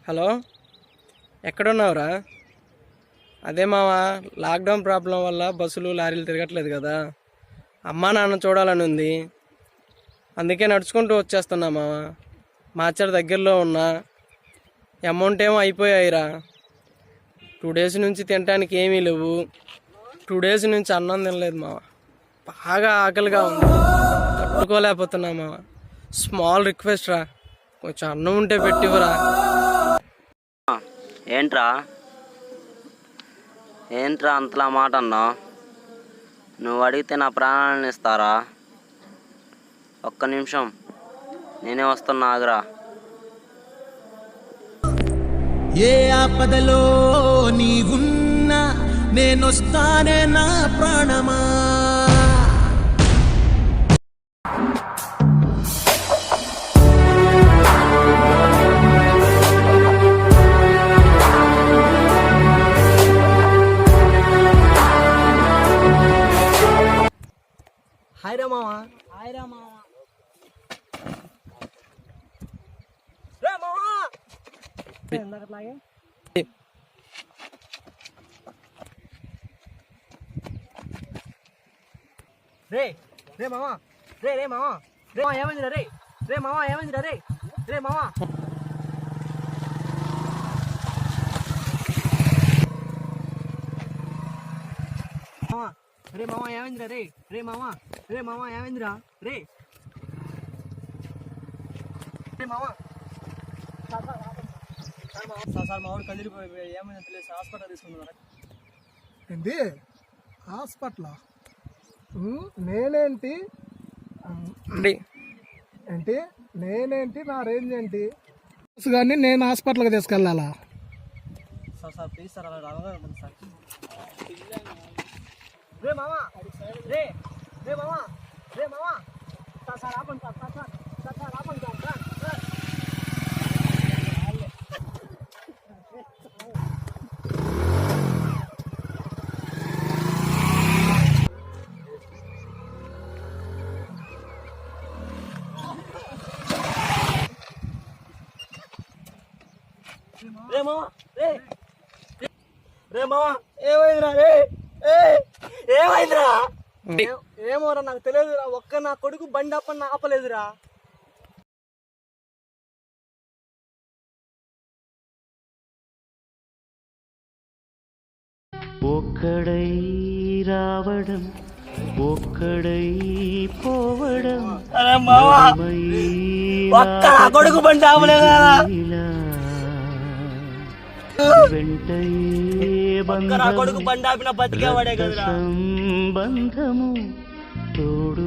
Hello, ఎక్కడున్నావురా? అదే మావా, లాక్డౌన్ ప్రాబ్లం వల్ల బస్సులు లారీలు తిరగట్లేదు కదా. అమ్మా నాన్న చూడాలని ఉంది, అందుకే నడుచుకుంటూ వచ్చేస్తున్నా మావా. మాచర్ దగ్గరలో ఉన్నా. అమౌంట్ ఏమో అయిపోయాయిరా. 2 days నుంచి తినడానికి ఏమీ లేవు. 2 days నుంచి అన్నం తినలేదు మావా. బాగా ఆకలిగా ఉంది, తట్టుకోలేకపోతున్నా మావా. స్మాల్ రిక్వెస్ట్ రా, కొంచెం అన్నం ఉంటే పెట్టివరా. ఏంట్రా అంతలా మాట అన్నావు? నువ్వు అడిగితే నా ప్రాణాలను ఇస్తారా? ఒక్క నిమిషం, నేనే వస్తున్నా, ఆగురా. ఏ ఆపదలో నీవున్నా నేనొస్తానే నా ప్రాణమా. హాయ్ రా మావా. హాయ్ రా మావా. రే మావా, ఇందాకట్లాగే రే రే మావా. రే రే మావా. రే మావా ఏమైందిరా? రే రే మావా ఏమైందిరా? రే రే మావా. మావా రే మావా ఏమైందిరా? రే రే మావా. రే మావా ఏమైందిరా? రే రే మావా. సార్ మా వాడు కదిలిపోయి ఏమైందో తెలియదు, హాస్పిటల్ తీసుకున్నారా? ఏంటి హాస్పిటల్? నేనేంటి ఏంటి నేనేంటి నా రేంజ్ ఏంటి కానీ నేను హాస్పిటల్కి తీసుకెళ్ళాలా? సార్ ప్లీజ్ సార్, అలా రావాలి సార్. రే మామా. రే రే మామా. రే మామా. సార్ ఆపండి సార్. సార్ ఆపండి సార్. రే మామా. రే రే మామా ఏమైందిరా? రే ఏమైందిరా? ఏమోరా నాకు తెలియదురా. నా కొడుకు బండి ఆపలేదురా. ఒక్కడై రావడం, ఒక్కడై పోవడం. అరే మావా, నా కొడుకు బండి ఆపలేదురా. నా కొడుకు బండి ఆపిన బతికేవాడే కదరా. సంబంధము తోడుగా